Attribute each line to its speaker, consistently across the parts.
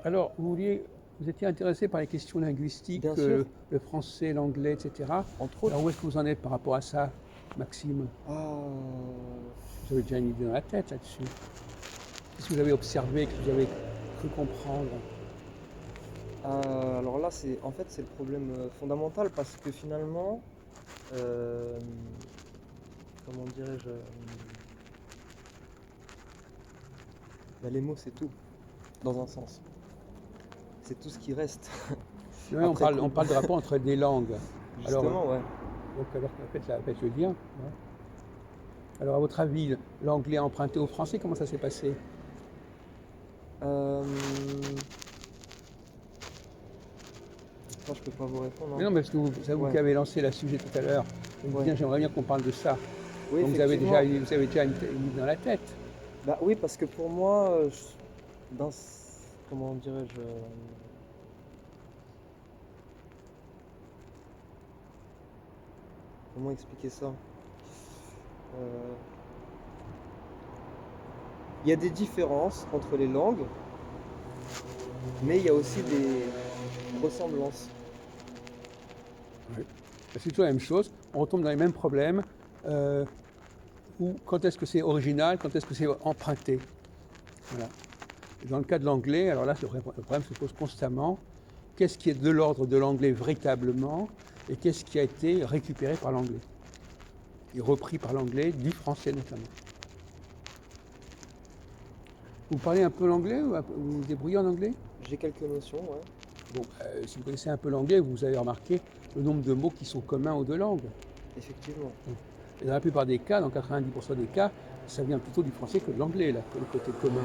Speaker 1: Alors, vous étiez intéressé par les questions linguistiques,
Speaker 2: Bien sûr,
Speaker 1: le français, l'anglais, etc.
Speaker 2: entre autres.
Speaker 1: Alors, où est-ce que vous en êtes par rapport à ça, Maxime?
Speaker 2: Ah,
Speaker 1: Vous avez déjà une idée dans la tête là-dessus. Qu'est-ce que vous avez observé, que vous avez cru comprendre?
Speaker 2: alors là, c'est le problème fondamental parce que finalement, euh, comment dirais-je, bah, les mots c'est tout, dans un sens. C'est tout ce qui reste
Speaker 1: Oui,
Speaker 2: après
Speaker 1: on
Speaker 2: coup.
Speaker 1: parle de rapport entre des langues. Alors,
Speaker 2: Justement, ouais.
Speaker 1: faites le lien. Ouais. Alors, à votre avis, l'anglais emprunté au français, comment ça s'est passé?
Speaker 2: Euh, Ça, je peux pas vous répondre,
Speaker 1: Mais
Speaker 2: hein.
Speaker 1: non, mais parce que c'est vous
Speaker 2: Ouais,
Speaker 1: qui avez lancé le sujet tout à l'heure. Donc,
Speaker 2: ouais.
Speaker 1: bien, j'aimerais bien qu'on parle de ça.
Speaker 2: Oui,
Speaker 1: Donc,
Speaker 2: effectivement.
Speaker 1: vous avez déjà une idée dans la tête.
Speaker 2: Bah oui, parce que pour moi, comment dirais-je, comment expliquer ça? Euh, Il y a des différences entre les langues, mais il y a aussi des ressemblances.
Speaker 1: Oui. C'est toujours la même chose. On retombe dans les mêmes problèmes. Euh, Quand est-ce que c'est original, quand est-ce que c'est emprunté. Voilà. Et dans le cas de l'anglais, alors là, le problème se pose constamment. Qu'est-ce qui est de l'ordre de l'anglais véritablement et qu'est-ce qui a été récupéré par l'anglais et repris par l'anglais, du français notamment. Vous parlez un peu l'anglais ou vous vous débrouillez en anglais?
Speaker 2: J'ai quelques notions, ouais.
Speaker 1: Bon, si vous connaissez un peu l'anglais, vous avez remarqué le nombre de mots qui sont communs aux deux langues.
Speaker 2: Effectivement.
Speaker 1: Et dans la plupart des cas, dans 90% des cas, ça vient plutôt du français que de l'anglais, là, le côté commun.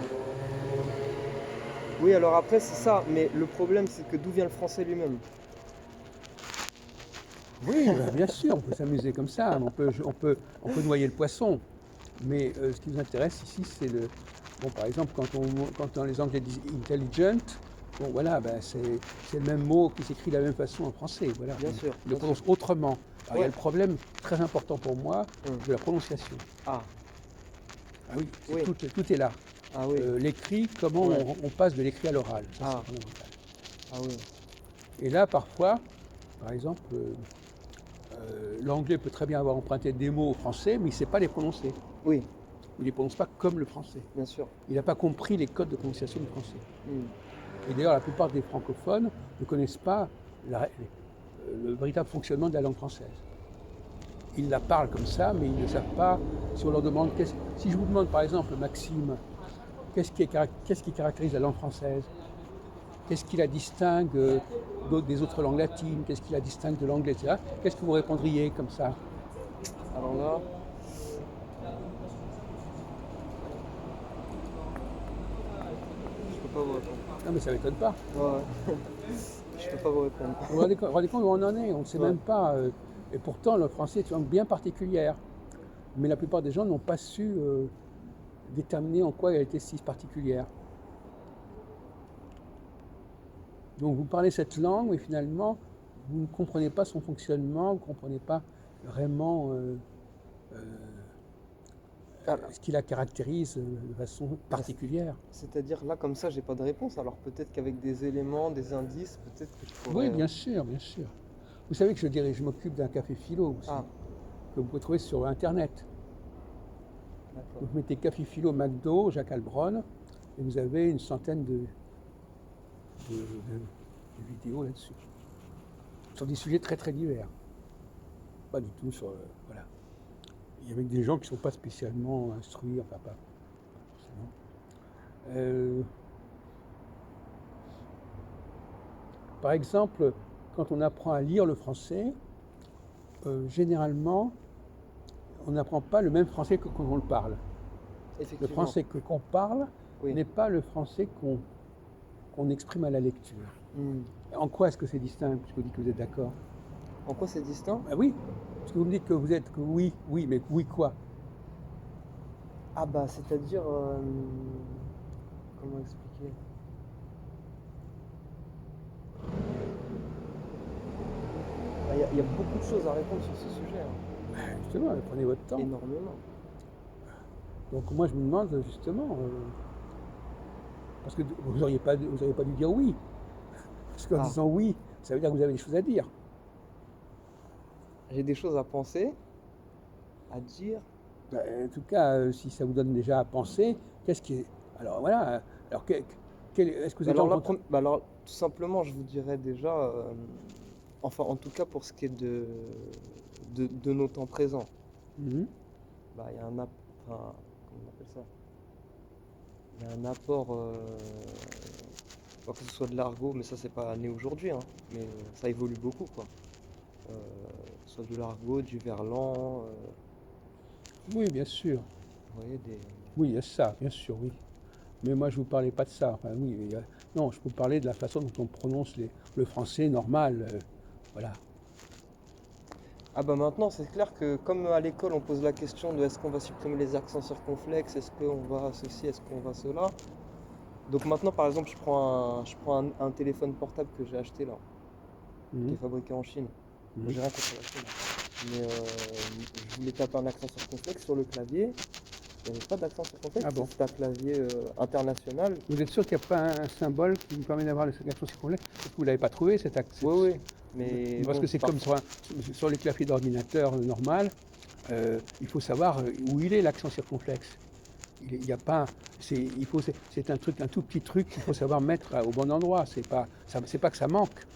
Speaker 2: Oui, alors après, c'est ça, mais le problème, c'est que d'où vient le français lui-même?
Speaker 1: Oui, bah, bien sûr, on peut s'amuser comme ça, on peut noyer le poisson. Mais ce qui nous intéresse ici, c'est le. Bon, par exemple, quand les Anglais disent intelligent, bon, voilà, ben, c'est le même mot qui s'écrit de la même façon en français. Voilà,
Speaker 2: Bien sûr,
Speaker 1: ils le
Speaker 2: bien sûr.
Speaker 1: prononcent autrement. Alors, il y a
Speaker 2: Ouais.
Speaker 1: le problème très important pour moi
Speaker 2: Hum.
Speaker 1: de la prononciation.
Speaker 2: Ah,
Speaker 1: Ah oui,
Speaker 2: oui.
Speaker 1: tout est là.
Speaker 2: Ah oui.
Speaker 1: L'écrit, comment
Speaker 2: Ouais.
Speaker 1: on passe de l'écrit à l'oral, ça c'est
Speaker 2: Ah,
Speaker 1: fondamental.
Speaker 2: ah oui.
Speaker 1: Et là, parfois, par exemple, l'anglais peut très bien avoir emprunté des mots au français, mais il ne sait pas les prononcer.
Speaker 2: Oui,
Speaker 1: Il ne les prononce pas comme le français.
Speaker 2: bien sûr.
Speaker 1: Il n'a pas compris les codes de prononciation du français.
Speaker 2: Hum.
Speaker 1: Et d'ailleurs, la plupart des francophones ne connaissent pas le véritable fonctionnement de la langue française. Ils la parlent comme ça, mais ils ne savent pas. Si on leur demande, si je vous demande par exemple, Maxime, qu'est-ce qui caractérise la langue française? Qu'est-ce qui la distingue des autres langues latines? Qu'est-ce qui la distingue de l'anglais, etc. Qu'est-ce que vous répondriez comme ça?
Speaker 2: Alors là, je peux pas vous répondre.
Speaker 1: Non, mais ça ne m'étonne pas.
Speaker 2: Ouais, ouais. Je peux pas vous répondre.
Speaker 1: Vous vous rendez compte où on en est? On ne sait
Speaker 2: Ouais.
Speaker 1: même pas. Et pourtant, le français est une langue bien particulière. Mais la plupart des gens n'ont pas su déterminer en quoi elle était si particulière. Donc vous parlez cette langue, mais finalement, vous ne comprenez pas son fonctionnement, vous ne comprenez pas vraiment
Speaker 2: Alors,
Speaker 1: ce qui la caractérise de façon
Speaker 2: bah,
Speaker 1: particulière.
Speaker 2: c'est-à-dire là, comme ça, j'ai pas de réponse. Alors peut-être qu'avec des éléments, des indices, peut-être que je
Speaker 1: Oui,
Speaker 2: pourrais.
Speaker 1: bien sûr, bien sûr. Vous savez que je m'occupe d'un café philo aussi,
Speaker 2: Ah,
Speaker 1: que vous pouvez trouver sur Internet.
Speaker 2: d'accord.
Speaker 1: Vous mettez café philo McDo, Jacques Albron, et vous avez une centaine de vidéos là-dessus, sur des sujets très très divers. Pas du tout sur... voilà. Il y avait des gens qui ne sont pas spécialement instruits, enfin pas forcément. Euh, Par exemple, quand on apprend à lire le français, généralement, on n'apprend pas le même français que quand on le parle. Le
Speaker 2: Effectivement.
Speaker 1: français qu'on parle
Speaker 2: Oui.
Speaker 1: n'est pas le français qu'on exprime à la lecture.
Speaker 2: Hmm.
Speaker 1: En quoi est-ce que c'est distinct, puisque vous dites que vous êtes d'accord?
Speaker 2: En quoi c'est distinct?
Speaker 1: Ben oui, parce que vous me dites que vous êtes que oui, oui, mais oui quoi?
Speaker 2: Ah bah, c'est-à-dire, comment expliquer? Bah, il y a beaucoup de choses à répondre sur ce sujet, hein.
Speaker 1: Ben justement, prenez votre temps.
Speaker 2: Énormément.
Speaker 1: Donc moi je me demande justement, Parce que vous n'auriez pas dû dire oui. Parce qu'en
Speaker 2: Ah.
Speaker 1: disant oui, ça veut dire que vous avez des choses à dire.
Speaker 2: J'ai des choses à penser, à dire.
Speaker 1: En tout cas, si ça vous donne déjà à penser, qu'est-ce qui est. Alors voilà. Alors, est-ce que vous
Speaker 2: Bah
Speaker 1: êtes
Speaker 2: alors,
Speaker 1: rencontré.
Speaker 2: alors, tout simplement, je vous dirais déjà, enfin, en tout cas pour ce qui est de nos temps présents,
Speaker 1: Mhm.
Speaker 2: bah, il y a un enfin, comment on appelle ça? Il y a un apport, pas que ce soit de l'argot, mais ça c'est pas né aujourd'hui, hein, mais ça évolue beaucoup, quoi. Que ce soit de l'argot, du verlan,
Speaker 1: Oui, bien sûr.
Speaker 2: vous voyez,
Speaker 1: Oui, il y a ça, bien sûr, oui. Mais moi, je ne vous parlais pas de ça. Enfin, oui, non, je vous parlais de la façon dont on prononce le français normal. Voilà.
Speaker 2: Ah bah maintenant c'est clair que comme à l'école on pose la question de est-ce qu'on va supprimer les accents circonflexes, est-ce qu'on va ceci, est-ce qu'on va cela. Donc maintenant par exemple je prends un téléphone portable que j'ai acheté là, qui est
Speaker 1: Mhm.
Speaker 2: fabriqué en Chine. Moi
Speaker 1: Mhm.
Speaker 2: j'ai rien contre la Chine. Mais je voulais taper un accent circonflexe sur le clavier. Il n'y avait pas d'accent circonflexe,
Speaker 1: Ah bon.
Speaker 2: c'est un clavier international.
Speaker 1: Vous êtes sûr qu'il n'y a pas un symbole qui vous permet d'avoir l'action circonflexe? Parce que vous ne l'avez pas trouvé, cet accent.
Speaker 2: Oui, oui. Mais
Speaker 1: Parce
Speaker 2: bon,
Speaker 1: que c'est comme sur les claviers d'ordinateur normal, il faut savoir où il est l'accent circonflexe. Il y a pas, c'est un truc, un tout petit truc qu'il faut savoir mettre au bon endroit. C'est pas que ça manque.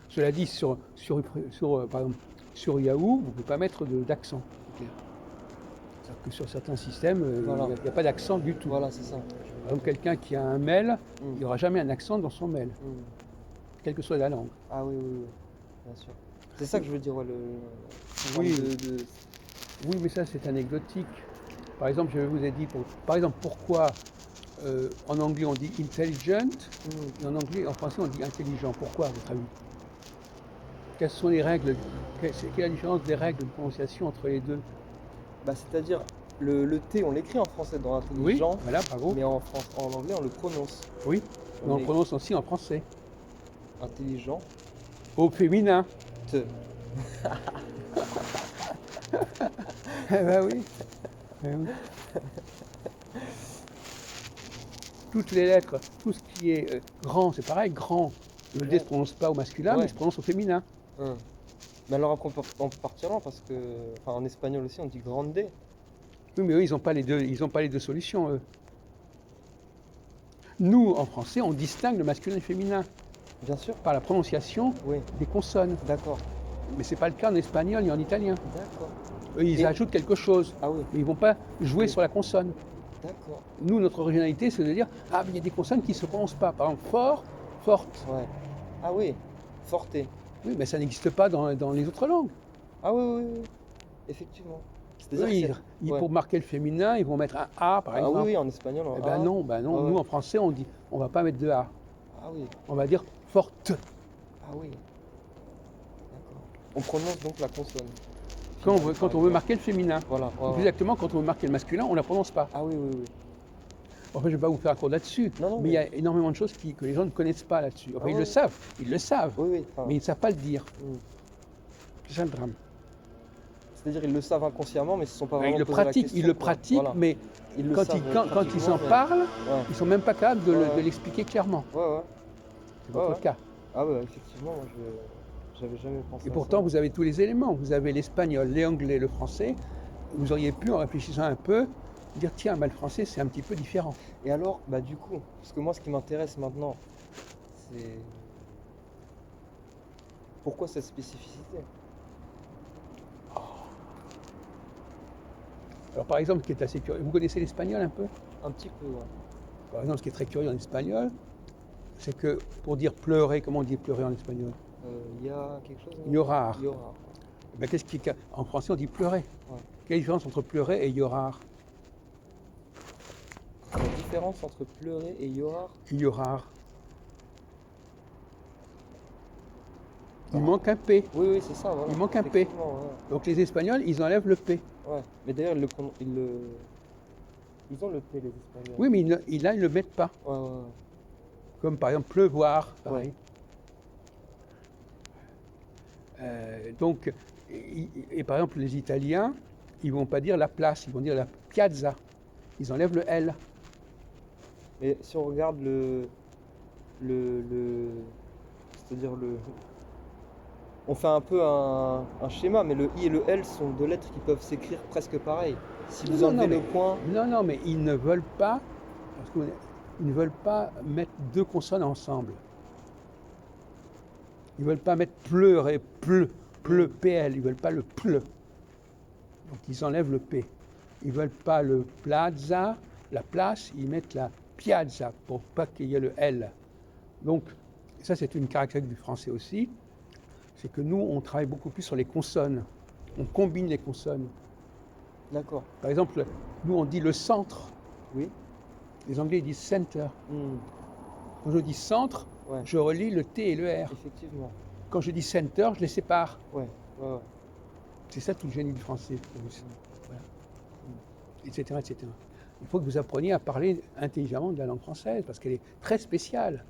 Speaker 1: Cela dit, par exemple, sur Yahoo, vous ne pouvez pas mettre d'accent. C'est-à-dire que sur certains systèmes,
Speaker 2: Voilà.
Speaker 1: il n'y a pas d'accent du tout.
Speaker 2: Voilà, c'est ça.
Speaker 1: Par exemple, quelqu'un qui a un mail, il
Speaker 2: Mm.
Speaker 1: n'y aura jamais un accent dans son mail,
Speaker 2: Mm.
Speaker 1: quelle que soit la langue.
Speaker 2: Ah oui, oui, oui, bien sûr. C'est ça que je veux dire, ouais,
Speaker 1: Oui.
Speaker 2: de...
Speaker 1: Oui, mais ça, c'est anecdotique. Par exemple, je vous ai dit, par exemple, pourquoi en anglais on dit intelligent
Speaker 2: Mm.
Speaker 1: et en français on dit intelligent. Pourquoi, à votre avis? Quelles sont les règles? Quelle est la différence des règles de prononciation entre les deux?
Speaker 2: Bah, c'est-à-dire, le T, on l'écrit en français dans
Speaker 1: Oui,
Speaker 2: intelligent,
Speaker 1: voilà, bravo.
Speaker 2: mais en anglais, on le prononce.
Speaker 1: Oui, mais on
Speaker 2: est
Speaker 1: prononce aussi en français.
Speaker 2: intelligent.
Speaker 1: Au féminin.
Speaker 2: Te.
Speaker 1: Eh ben oui. Eh oui. Toutes les lettres, tout ce qui est grand, c'est pareil, grand. Le D ne se prononce pas au masculin,
Speaker 2: Ouais.
Speaker 1: mais il se prononce au féminin.
Speaker 2: Hein. Mais alors après, on peut partir là, parce que, enfin, en espagnol aussi, on dit grande D.
Speaker 1: Oui, mais eux, ils n'ont pas les deux solutions, eux. Nous, en français, on distingue le masculin et le féminin
Speaker 2: Bien sûr.
Speaker 1: par la prononciation
Speaker 2: Oui,
Speaker 1: des consonnes.
Speaker 2: d'accord.
Speaker 1: Mais c'est pas le cas en espagnol ni en italien.
Speaker 2: D'accord.
Speaker 1: Eux, ils
Speaker 2: Et-
Speaker 1: ajoutent quelque chose,
Speaker 2: Ah oui,
Speaker 1: mais ils vont pas jouer
Speaker 2: Oui.
Speaker 1: sur la consonne.
Speaker 2: d'accord.
Speaker 1: Nous, notre originalité, c'est de dire ah, mais il y a des consonnes qui ne se prononcent pas. Par exemple, fort, forte.
Speaker 2: Ouais. Ah oui, forte.
Speaker 1: Oui, mais ça n'existe pas dans les autres langues.
Speaker 2: Ah oui, oui, oui. Effectivement. C'est-à-dire
Speaker 1: Eux,
Speaker 2: que ouais.
Speaker 1: pour marquer le féminin, ils vont mettre un A, par
Speaker 2: Ah
Speaker 1: exemple.
Speaker 2: oui, oui, en espagnol, en
Speaker 1: Eh ben
Speaker 2: A.
Speaker 1: non,
Speaker 2: Ouais,
Speaker 1: Nous,
Speaker 2: ouais.
Speaker 1: en français, on dit, on va pas mettre de A.
Speaker 2: Ah oui,
Speaker 1: On va dire forte.
Speaker 2: ah oui. D'accord. On prononce donc la consonne.
Speaker 1: Quand on
Speaker 2: Finale,
Speaker 1: veut,
Speaker 2: par
Speaker 1: quand on veut
Speaker 2: exemple.
Speaker 1: marquer le féminin.
Speaker 2: Voilà. Ouais,
Speaker 1: Plus
Speaker 2: ouais.
Speaker 1: exactement, quand on veut marquer le masculin, on ne la prononce pas.
Speaker 2: Ah oui, oui, oui.
Speaker 1: Enfin, je ne vais pas vous faire un cours là-dessus,
Speaker 2: Non, non,
Speaker 1: mais il y a énormément de choses que les gens ne connaissent pas là-dessus. Enfin,
Speaker 2: Ah
Speaker 1: ils
Speaker 2: ouais.
Speaker 1: le savent,
Speaker 2: Oui, oui. Enfin,
Speaker 1: mais ils ne savent pas le dire.
Speaker 2: hmm.
Speaker 1: C'est ça le drame.
Speaker 2: C'est-à-dire ils le savent inconsciemment, mais ils ne se sont pas
Speaker 1: Ils
Speaker 2: vraiment
Speaker 1: le
Speaker 2: posé la
Speaker 1: pratiquent,
Speaker 2: question.
Speaker 1: ils le
Speaker 2: quoi.
Speaker 1: pratiquent,
Speaker 2: Voilà.
Speaker 1: mais
Speaker 2: Ils le
Speaker 1: quand
Speaker 2: savent
Speaker 1: ils en
Speaker 2: pratiquement, mais-
Speaker 1: parlent,
Speaker 2: Ouais,
Speaker 1: ils ne sont même pas capables de
Speaker 2: Ouais.
Speaker 1: l'expliquer clairement.
Speaker 2: ouais, ouais.
Speaker 1: C'est
Speaker 2: Ouais,
Speaker 1: votre
Speaker 2: ouais.
Speaker 1: cas.
Speaker 2: Ah ouais, effectivement, moi j'avais jamais pensé
Speaker 1: Et
Speaker 2: à
Speaker 1: pourtant,
Speaker 2: ça.
Speaker 1: vous avez tous les éléments. Vous avez l'espagnol, l'anglais, le français. Vous auriez pu, en réfléchissant un peu, dire tiens, bah, le français, c'est un petit peu différent.
Speaker 2: Et alors, bah du coup, parce que moi ce qui m'intéresse maintenant, c'est pourquoi cette spécificité?
Speaker 1: Alors, par exemple, ce qui est assez curieux, vous connaissez l'espagnol un peu?
Speaker 2: Un petit peu, ouais.
Speaker 1: Par exemple, ce qui est très curieux en espagnol, c'est que pour dire pleurer, comment on dit pleurer en espagnol?
Speaker 2: Il y a quelque chose?
Speaker 1: Llorar.
Speaker 2: Llorar.
Speaker 1: Eh ben, en français, on dit pleurer.
Speaker 2: Ouais.
Speaker 1: Quelle est la différence entre pleurer et llorar?
Speaker 2: La différence entre pleurer et llorar?
Speaker 1: Llorar. Il manque un P.
Speaker 2: Oui, oui, c'est ça, voilà.
Speaker 1: Il manque un P.
Speaker 2: Effectivement, ouais.
Speaker 1: Donc les Espagnols, ils enlèvent le P.
Speaker 2: Ouais. Mais d'ailleurs, ils ont le P, les Espagnols.
Speaker 1: Oui, mais là, ils ne le mettent pas.
Speaker 2: Ouais, ouais, ouais.
Speaker 1: Comme par exemple pleuvoir, pareil.
Speaker 2: Ouais.
Speaker 1: Donc, et par exemple, les Italiens, ils ne vont pas dire la place, ils vont dire la piazza. Ils enlèvent le L.
Speaker 2: Mais si on regarde le c'est-à-dire on fait un peu un schéma, mais le I et le L sont deux lettres qui peuvent s'écrire presque pareil. Si vous
Speaker 1: Non,
Speaker 2: enlevez
Speaker 1: non,
Speaker 2: le
Speaker 1: mais,
Speaker 2: point,
Speaker 1: non, mais ils ne veulent pas, parce ils ne veulent pas mettre deux consonnes ensemble. Ils ne veulent pas mettre pleur et pleu, PL, ils ne veulent pas le ple. Donc ils enlèvent le P. Ils ne veulent pas le plaza, la place, ils mettent la piazza pour pas qu'il y ait le L. Donc ça c'est une caractéristique du français aussi, c'est que nous on travaille beaucoup plus sur les consonnes. On combine les consonnes.
Speaker 2: d'accord.
Speaker 1: Par exemple, nous on dit le centre,
Speaker 2: Oui.
Speaker 1: les Anglais disent center.
Speaker 2: Hmm,
Speaker 1: Quand je dis centre,
Speaker 2: ouais,
Speaker 1: je relie le T et le R.
Speaker 2: effectivement.
Speaker 1: Quand je dis center, je les sépare.
Speaker 2: Ouais, ouais.
Speaker 1: C'est ça tout le génie du français. Voilà. Etc., etc. Il faut que vous appreniez à parler intelligemment de la langue française parce qu'elle est très spéciale.